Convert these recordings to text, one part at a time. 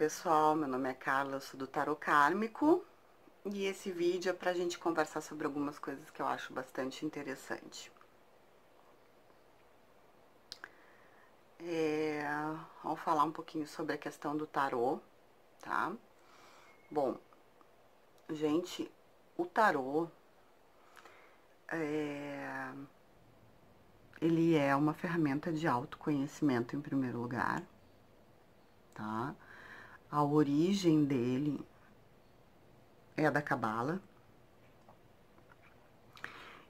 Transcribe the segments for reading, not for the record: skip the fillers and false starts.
pessoal, meu nome é Carla, eu sou do Tarô Kármico e esse vídeo é pra gente conversar sobre algumas coisas que eu acho bastante interessante. Vamos falar um pouquinho sobre a questão do tarô, tá? Bom, gente, o tarô ele é uma ferramenta de autoconhecimento em primeiro lugar, tá? A origem dele é da Cabala.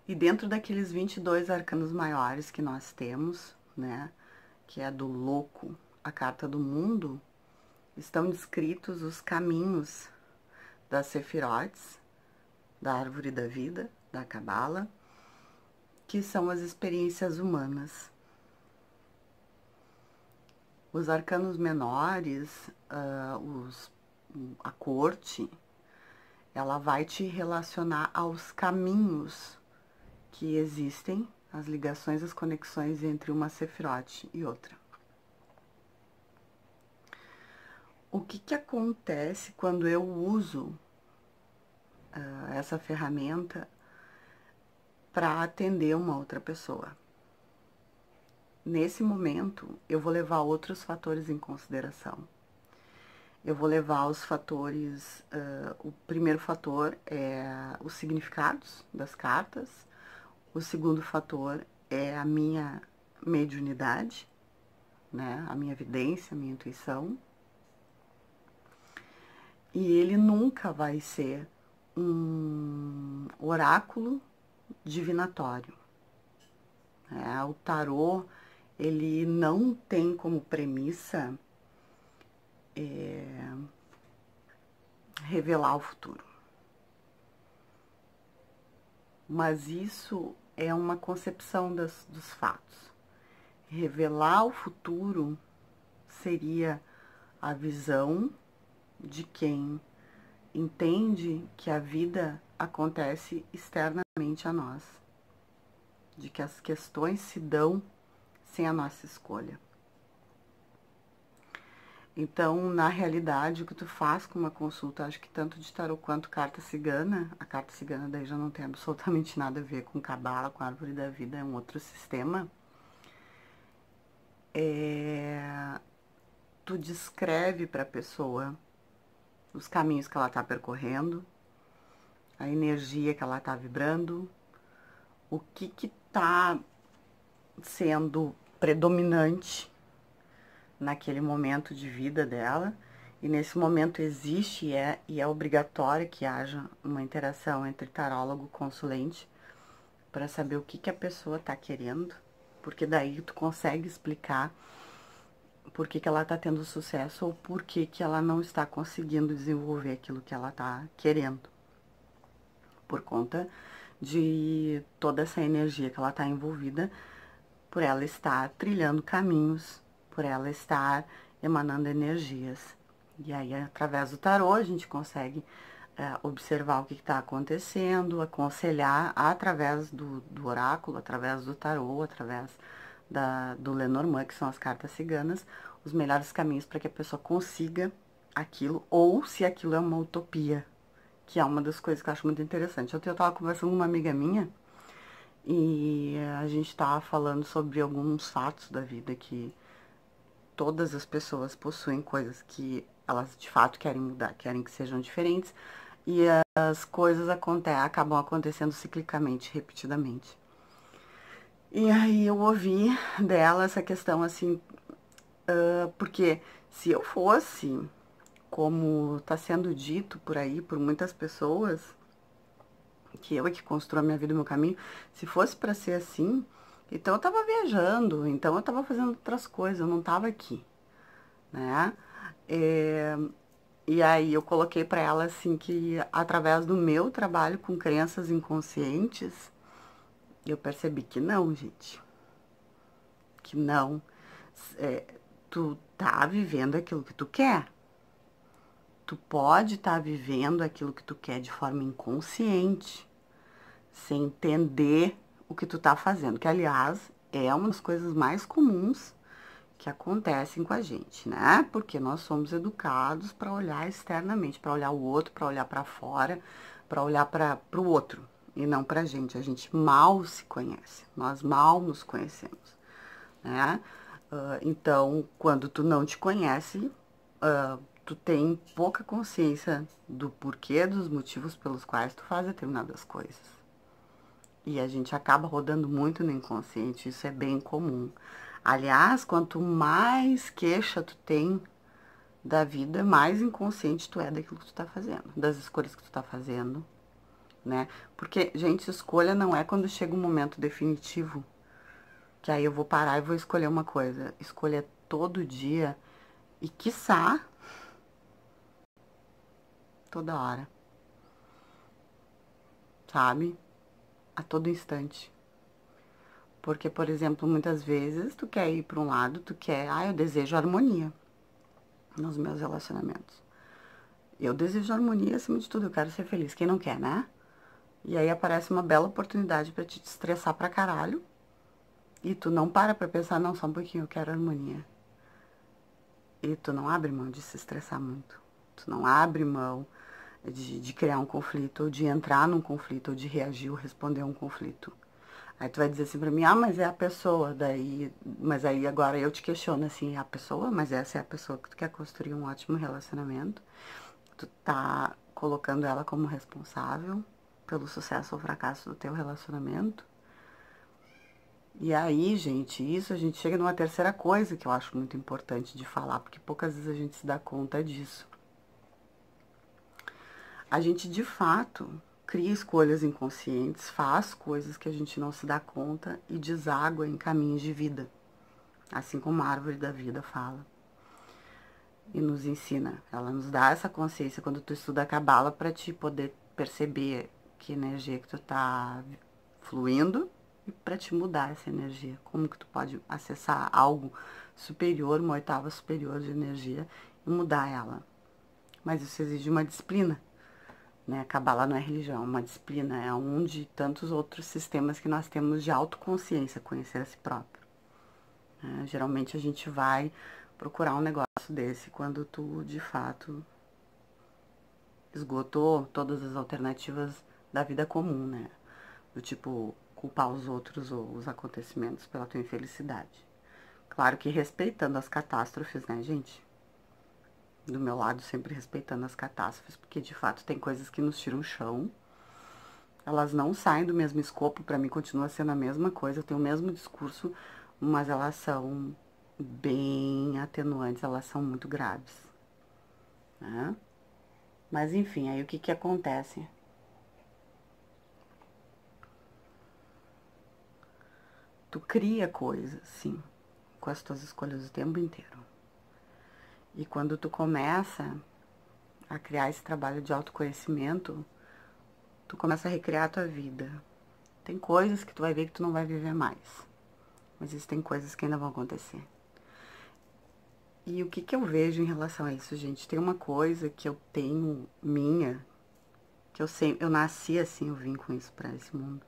E dentro daqueles 22 arcanos maiores que nós temos, né, que é do louco, a carta do mundo, estão descritos os caminhos das Sefirotes, da árvore da vida, da Cabala, que são as experiências humanas. Os arcanos menores, a corte, ela vai te relacionar aos caminhos que existem, as ligações, as conexões entre uma Sefirote e outra. O que acontece quando eu uso essa ferramenta para atender uma outra pessoa? Nesse momento, eu vou levar outros fatores em consideração. Eu vou levar os fatores, o primeiro fator é os significados das cartas, o segundo fator é a minha mediunidade, né, a minha vidência, a minha intuição. E ele nunca vai ser um oráculo divinatório. O tarô, ele não tem como premissa revelar o futuro. Mas isso é uma concepção dos fatos. Revelar o futuro seria a visão de quem entende que a vida acontece externamente a nós, de que as questões se dão sem a nossa escolha. Então, na realidade, o que tu faz com uma consulta, acho que tanto de tarô quanto carta cigana, a carta cigana daí já não tem absolutamente nada a ver com Cabala, com a árvore da vida, é um outro sistema, tu descreve para a pessoa os caminhos que ela está percorrendo, a energia que ela está vibrando, o que está sendo predominante naquele momento de vida dela, e nesse momento existe e é obrigatório que haja uma interação entre tarólogo e consulente para saber o que a pessoa está querendo, porque daí tu consegue explicar por que ela está tendo sucesso ou por que ela não está conseguindo desenvolver aquilo que ela está querendo. Por conta de toda essa energia que ela está envolvida, por ela estar trilhando caminhos, por ela estar emanando energias. E aí, através do tarô, a gente consegue observar o que está acontecendo, aconselhar através do oráculo, através do tarô, através do Lenormand, que são as cartas ciganas, os melhores caminhos para que a pessoa consiga aquilo, ou se aquilo é uma utopia, que é uma das coisas que eu acho muito interessante. Ontem eu estava conversando com uma amiga minha, e a gente estava falando sobre alguns fatos da vida, que todas as pessoas possuem coisas que elas de fato querem mudar, querem que sejam diferentes, e as coisas acabam acontecendo ciclicamente, repetidamente. E aí eu ouvi dela essa questão assim, porque se eu fosse, como está sendo dito por aí, por muitas pessoas, que eu é que construo a minha vida e o meu caminho, se fosse para ser assim, então eu tava viajando, então eu tava fazendo outras coisas, eu não tava aqui, né? E aí eu coloquei para ela assim que através do meu trabalho com crenças inconscientes, eu percebi que não, gente. Que não. Tu tá vivendo aquilo que tu quer. Tu pode estar vivendo aquilo que tu quer de forma inconsciente, sem entender o que tu tá fazendo. Que, aliás, é uma das coisas mais comuns que acontecem com a gente, né? Porque nós somos educados para olhar externamente, para olhar o outro, para olhar para fora, para olhar para o outro e não pra gente. A gente mal se conhece, nós mal nos conhecemos, né? Então, quando tu não te conhece, tu tem pouca consciência do porquê, dos motivos pelos quais tu faz determinadas coisas. E a gente acaba rodando muito no inconsciente, isso é bem comum. Aliás, quanto mais queixa tu tem da vida, mais inconsciente tu é daquilo que tu tá fazendo, das escolhas que tu tá fazendo, né? Porque, gente, escolha não é quando chega um momento definitivo, que aí eu vou parar e vou escolher uma coisa. Escolha é todo dia e, quiçá, toda hora, sabe? A todo instante. Porque, por exemplo, muitas vezes tu quer ir para um lado, eu desejo harmonia nos meus relacionamentos. Eu desejo harmonia acima de tudo, eu quero ser feliz. Quem não quer, né? E aí aparece uma bela oportunidade pra te estressar pra caralho. E tu não para pra pensar, não, só um pouquinho, eu quero harmonia. E tu não abre mão de se estressar muito. Tu não abre mão de criar um conflito, ou de entrar num conflito, ou de reagir ou responder a um conflito. Aí tu vai dizer assim pra mim, mas é a pessoa, mas aí agora eu te questiono assim, é a pessoa? Mas essa é a pessoa que tu quer construir um ótimo relacionamento? Tu tá colocando ela como responsável pelo sucesso ou fracasso do teu relacionamento? E aí, gente, isso a gente chega numa terceira coisa que eu acho muito importante de falar, porque poucas vezes a gente se dá conta disso. A gente, de fato, cria escolhas inconscientes, faz coisas que a gente não se dá conta e deságua em caminhos de vida, assim como a árvore da vida fala e nos ensina. Ela nos dá essa consciência quando tu estuda a Cabala para te poder perceber que energia que tu tá fluindo e para te mudar essa energia. Como que tu pode acessar algo superior, uma oitava superior de energia e mudar ela. Mas isso exige uma disciplina, né? A Cabala não é religião, é uma disciplina, é um de tantos outros sistemas que nós temos de autoconsciência, conhecer a si próprio. Geralmente a gente vai procurar um negócio desse quando tu, de fato, esgotou todas as alternativas da vida comum, né? Do tipo, culpar os outros ou os acontecimentos pela tua infelicidade. Claro que respeitando as catástrofes, né, gente? Do meu lado, sempre respeitando as catástrofes, porque de fato tem coisas que nos tiram o chão. Elas não saem do mesmo escopo, pra mim continua sendo a mesma coisa, eu tenho o mesmo discurso, mas elas são bem atenuantes, elas são muito graves, né? Mas enfim, aí o que que acontece? Tu cria coisas, sim, com as tuas escolhas o tempo inteiro. E quando tu começa a criar esse trabalho de autoconhecimento, tu começa a recriar a tua vida. Tem coisas que tu vai ver que tu não vai viver mais, mas existem coisas que ainda vão acontecer. E o que que eu vejo em relação a isso, gente? Tem uma coisa que eu tenho minha, que eu nasci assim, eu vim com isso pra esse mundo,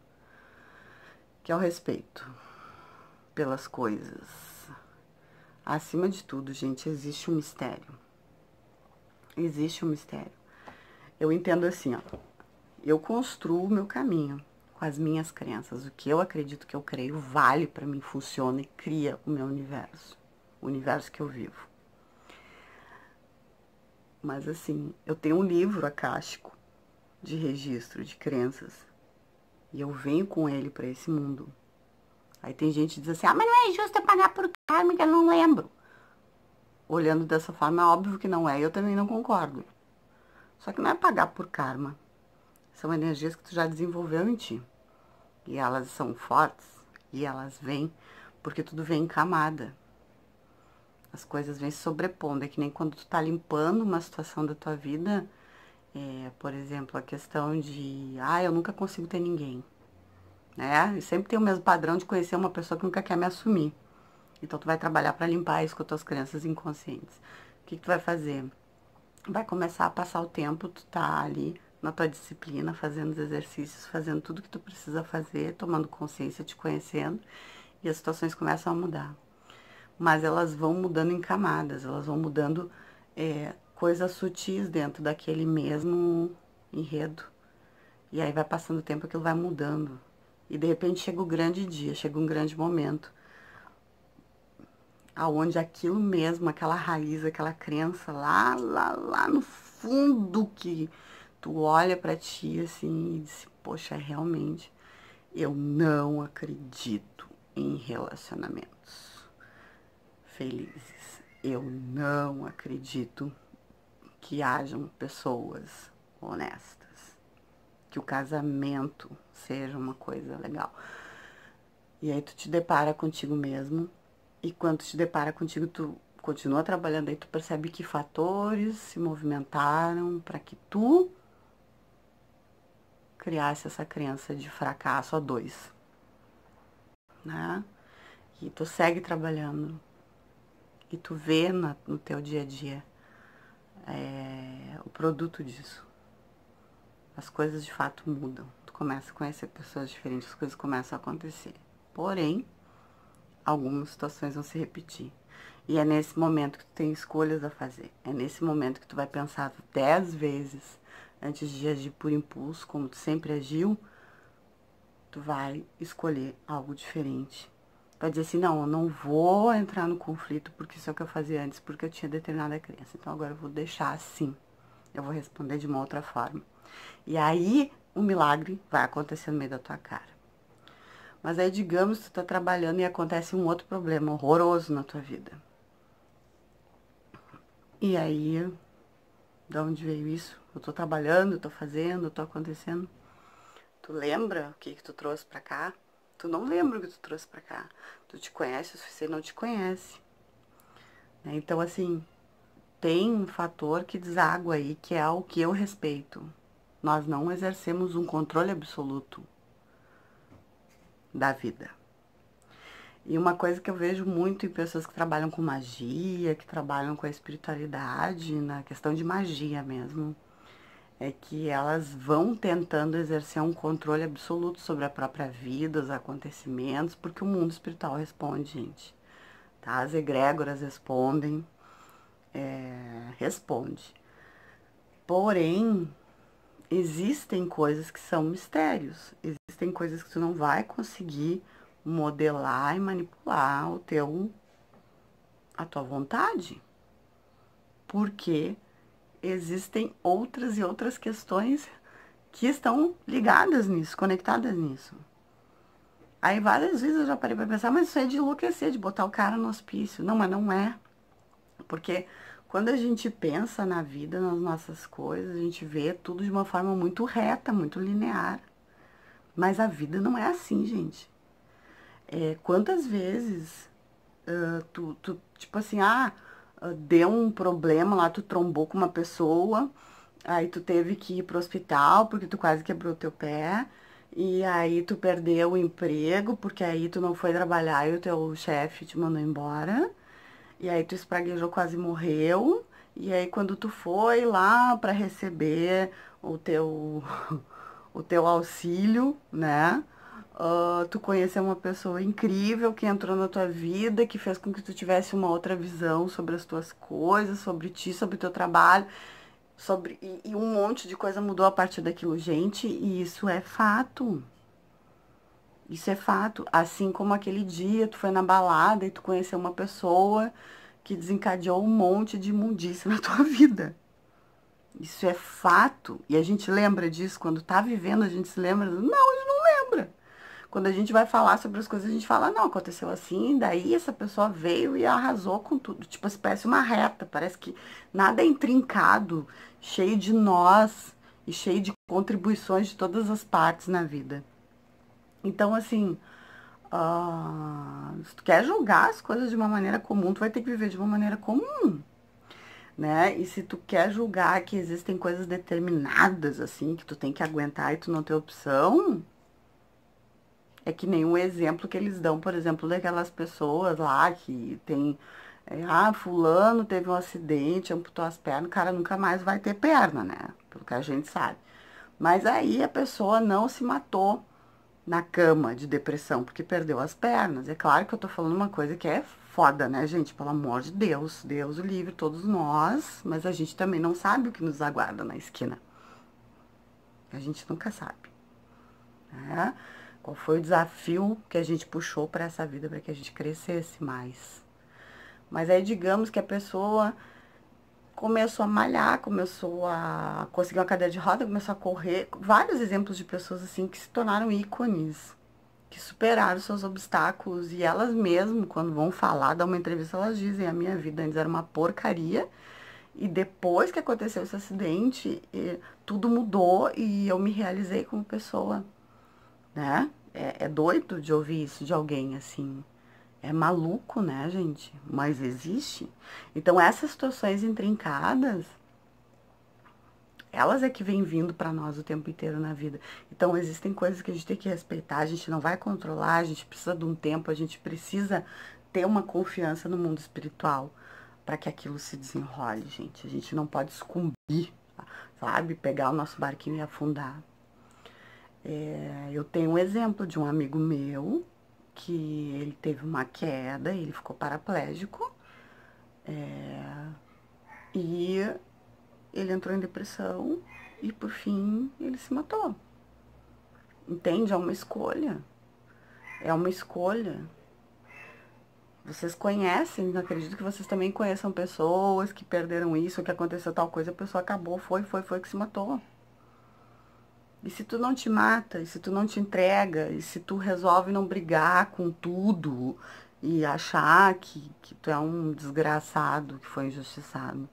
que é o respeito pelas coisas. Acima de tudo, gente, existe um mistério. Existe um mistério. Eu entendo assim, ó. Eu construo o meu caminho com as minhas crenças. O que eu acredito que eu creio vale pra mim, funciona e cria o meu universo. O universo que eu vivo. Mas assim, eu tenho um livro acástico de registro de crenças. E eu venho com ele pra esse mundo. Aí tem gente que diz assim, mas não é justo eu pagar por karma que eu não lembro. Olhando dessa forma, é óbvio que não é, e eu também não concordo. Só que não é pagar por karma. São energias que tu já desenvolveu em ti. E elas são fortes, e elas vêm, porque tudo vem em camada. As coisas vêm se sobrepondo. É que nem quando tu tá limpando uma situação da tua vida, por exemplo, a questão de, eu nunca consigo ter ninguém. Né? E sempre tem o mesmo padrão de conhecer uma pessoa que nunca quer me assumir. Então tu vai trabalhar para limpar isso com as tuas crenças inconscientes. O que tu vai fazer? Vai começar a passar o tempo, tu tá ali na tua disciplina, fazendo os exercícios, fazendo tudo que tu precisa fazer, tomando consciência, te conhecendo, e as situações começam a mudar. mas elas vão mudando em camadas, elas vão mudando coisas sutis dentro daquele mesmo enredo. E aí vai passando o tempo, aquilo vai mudando. E de repente chega o grande dia, chega um grande momento, aonde aquilo mesmo, aquela raiz, aquela crença lá no fundo que tu olha pra ti assim e diz, poxa, realmente, eu não acredito em relacionamentos felizes. Eu não acredito que hajam pessoas honestas, que o casamento seja uma coisa legal. E aí tu te depara contigo mesmo, e quando tu te depara contigo, tu continua trabalhando, aí tu percebe que fatores se movimentaram para que tu criasse essa crença de fracasso a dois, né? E tu segue trabalhando, e tu vê no teu dia a dia o produto disso. As coisas de fato mudam. Tu começa a conhecer pessoas diferentes, as coisas começam a acontecer. Porém, algumas situações vão se repetir. E é nesse momento que tu tem escolhas a fazer. É nesse momento que tu vai pensar 10 vezes antes de agir por impulso, como tu sempre agiu. Tu vai escolher algo diferente. Vai dizer assim, não, eu não vou entrar no conflito porque isso é o que eu fazia antes, porque eu tinha determinada crença. Então agora eu vou deixar assim. Eu vou responder de uma outra forma. E aí, um milagre vai acontecer no meio da tua cara. Mas aí, digamos, tu tá trabalhando e acontece um outro problema horroroso na tua vida. E aí, de onde veio isso? Eu tô trabalhando, eu tô fazendo, eu tô acontecendo. Tu lembra o que tu trouxe pra cá? Tu não lembra o que tu trouxe pra cá. Tu te conhece o suficiente, não te conhece. Então, assim, tem um fator que deságua aí, que é o que eu respeito. Nós não exercemos um controle absoluto da vida. E uma coisa que eu vejo muito em pessoas que trabalham com magia, que trabalham com a espiritualidade, na questão de magia mesmo, é que elas vão tentando exercer um controle absoluto sobre a própria vida, os acontecimentos, porque o mundo espiritual responde, gente. Tá? As egrégoras respondem, responde. Porém, existem coisas que são mistérios, existem coisas que tu não vai conseguir modelar e manipular a tua vontade, porque existem outras e outras questões que estão ligadas nisso, conectadas nisso. Aí várias vezes eu já parei pra pensar, mas isso é de enlouquecer, de botar o cara no hospício. Não, mas não é. Porque quando a gente pensa na vida, nas nossas coisas, a gente vê tudo de uma forma muito reta, muito linear. Mas a vida não é assim, gente. Quantas vezes tipo assim, deu um problema lá, tu trombou com uma pessoa, aí tu teve que ir pro hospital porque tu quase quebrou teu pé, e aí tu perdeu o emprego porque aí tu não foi trabalhar e o teu chefe te mandou embora, e aí tu espraguejou, quase morreu, e aí quando tu foi lá pra receber o teu, o teu auxílio, né? Tu conheceu uma pessoa incrível que entrou na tua vida, que fez com que tu tivesse uma outra visão sobre as tuas coisas, sobre ti, sobre o teu trabalho, e um monte de coisa mudou a partir daquilo, gente, e isso é fato. Isso é fato. Assim como aquele dia tu foi na balada e tu conheceu uma pessoa que desencadeou um monte de imundícia na tua vida. Isso é fato. E a gente lembra disso quando tá vivendo, a gente se lembra. Não, a gente não lembra. Quando a gente vai falar sobre as coisas, a gente fala, não, aconteceu assim, daí essa pessoa veio e arrasou com tudo. Tipo, assim, parece uma reta, parece que nada é intrincado, cheio de nós e cheio de contribuições de todas as partes na vida. Então, assim, se tu quer julgar as coisas de uma maneira comum, tu vai ter que viver de uma maneira comum, né? E se tu quer julgar que existem coisas determinadas, assim, que tu tem que aguentar e tu não tem opção, é que nem um exemplo que eles dão, por exemplo, daquelas pessoas lá que tem, fulano teve um acidente, amputou as pernas, o cara nunca mais vai ter perna, né? Pelo que a gente sabe. Mas aí a pessoa não se matou na cama de depressão porque perdeu as pernas. É claro que eu tô falando uma coisa que é foda, né, gente? Pelo amor de Deus, Deus o livre, todos nós, mas a gente também não sabe o que nos aguarda na esquina. A gente nunca sabe, né? Qual foi o desafio que a gente puxou para essa vida para que a gente crescesse mais? Mas aí, digamos que a pessoa começou a malhar, começou a conseguir uma cadeira de roda, começou a correr. Vários exemplos de pessoas assim que se tornaram ícones, que superaram seus obstáculos e elas mesmo, quando vão falar, dar uma entrevista, elas dizem: a minha vida antes era uma porcaria e depois que aconteceu esse acidente, tudo mudou e eu me realizei como pessoa, né? É doido de ouvir isso de alguém assim. É maluco, né, gente? Mas existe. Então, essas situações intrincadas, elas é que vêm vindo pra nós o tempo inteiro na vida. Então, existem coisas que a gente tem que respeitar, a gente não vai controlar, a gente precisa de um tempo, a gente precisa ter uma confiança no mundo espiritual para que aquilo se desenrole, gente. A gente não pode sucumbir, sabe? Pegar o nosso barquinho e afundar. Eu tenho um exemplo de um amigo meu que ele teve uma queda, ele ficou paraplégico, e ele entrou em depressão e, por fim, ele se matou. Entende? É uma escolha. É uma escolha. Vocês conhecem, não acredito que vocês também conheçam pessoas que perderam isso, que aconteceu tal coisa, a pessoa acabou, foi que se matou. E se tu não te mata, e se tu não te entrega, e se tu resolve não brigar com tudo e achar que tu é um desgraçado que foi injustiçado,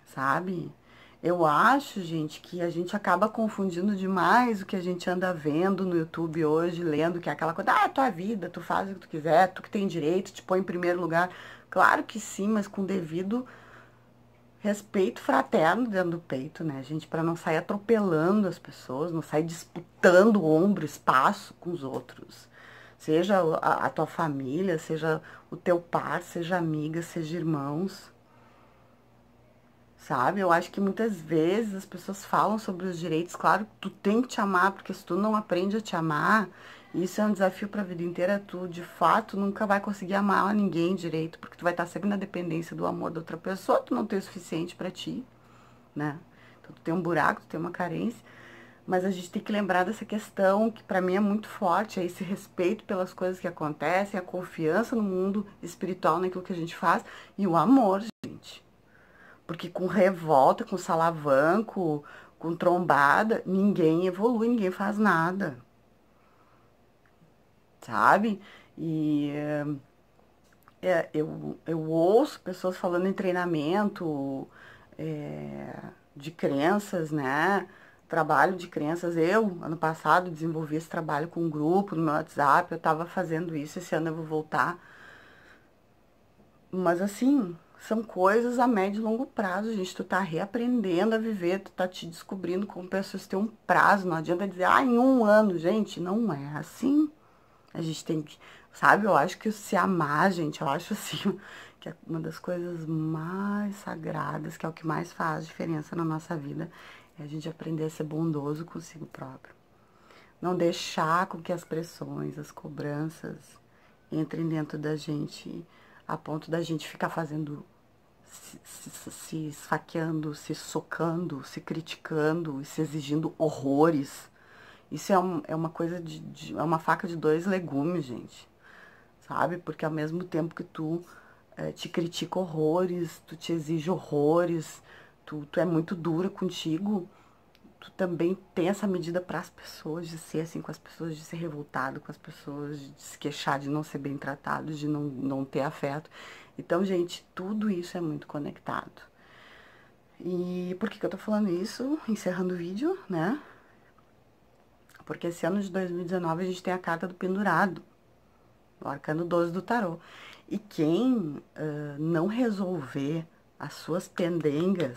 sabe? Eu acho, gente, que a gente acaba confundindo demais o que a gente anda vendo no YouTube hoje, lendo, que é aquela coisa, ah, é tua vida, tu faz o que tu quiser, tu que tem direito, te põe em primeiro lugar. Claro que sim, mas com devido respeito fraterno dentro do peito, né, gente? Pra não sair atropelando as pessoas, não sair disputando ombro, espaço com os outros. Seja a tua família, seja o teu par, seja amiga, seja irmãos. Sabe? Eu acho que muitas vezes as pessoas falam sobre os direitos, claro, tu tem que te amar, porque se tu não aprende a te amar, isso é um desafio pra vida inteira, tu de fato nunca vai conseguir amar ninguém direito, porque tu vai estar sempre na dependência do amor da outra pessoa, tu não tem o suficiente pra ti, né? Então tu tem um buraco, tu tem uma carência, mas a gente tem que lembrar dessa questão que pra mim é muito forte, é esse respeito pelas coisas que acontecem, a confiança no mundo espiritual, naquilo que a gente faz, e o amor, gente. Porque com revolta, com salavanco, com trombada, ninguém evolui, ninguém faz nada, sabe? E eu ouço pessoas falando em treinamento de crenças, né? Trabalho de crenças. Eu, ano passado, desenvolvi esse trabalho com um grupo no meu WhatsApp, eu tava fazendo isso, esse ano eu vou voltar. Mas assim, são coisas a médio e longo prazo, gente. Tu tá reaprendendo a viver, tu tá te descobrindo como pessoas têm um prazo. Não adianta dizer, ah, em um ano, gente. Não é assim. A gente tem que, sabe? Eu acho que se amar, gente, eu acho assim, que é uma das coisas mais sagradas, que é o que mais faz diferença na nossa vida, é a gente aprender a ser bondoso consigo próprio. Não deixar com que as pressões, as cobranças entrem dentro da gente a ponto da gente ficar fazendo, se esfaqueando, se socando, se criticando e se exigindo horrores. Isso é uma coisa é uma faca de dois legumes, gente. Sabe? Porque ao mesmo tempo que tu te critica horrores, tu te exige horrores, tu é muito dura contigo, tu também tem essa medida para as pessoas, de ser assim com as pessoas, de ser revoltado com as pessoas, de se queixar de não ser bem tratado, de não ter afeto. Então, gente, tudo isso é muito conectado. E por que eu tô falando isso? Encerrando o vídeo, né? Porque esse ano de 2019 a gente tem a carta do pendurado, o arcano 12 do tarô. E quem não resolver as suas pendengas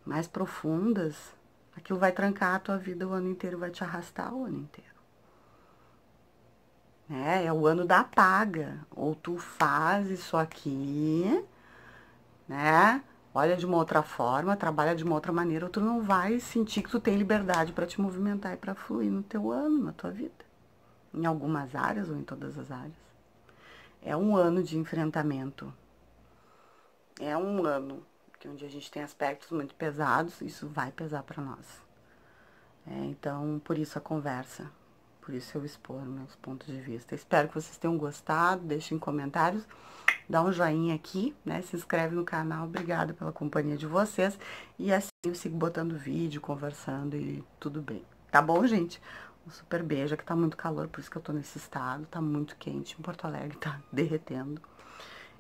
mais profundas, aquilo vai trancar a tua vida o ano inteiro, vai te arrastar o ano inteiro. É o ano da paga. Ou tu faz isso aqui, né? Olha de uma outra forma, trabalha de uma outra maneira, ou tu não vai sentir que tu tem liberdade para te movimentar e para fluir no teu ano, na tua vida. Em algumas áreas ou em todas as áreas. É um ano de enfrentamento. É um ano que onde a gente tem aspectos muito pesados, isso vai pesar para nós. Então, por isso a conversa, por isso eu expor meus pontos de vista. Espero que vocês tenham gostado, deixem comentários, dá um joinha aqui, né? Se inscreve no canal, obrigada pela companhia de vocês. E assim eu sigo botando vídeo, conversando e tudo bem. Tá bom, gente? Um super beijo, aqui tá muito calor, por isso que eu tô nesse estado, tá muito quente, em Porto Alegre tá derretendo.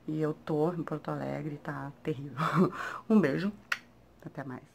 E eu tô em Porto Alegre, tá terrível. Um beijo, até mais.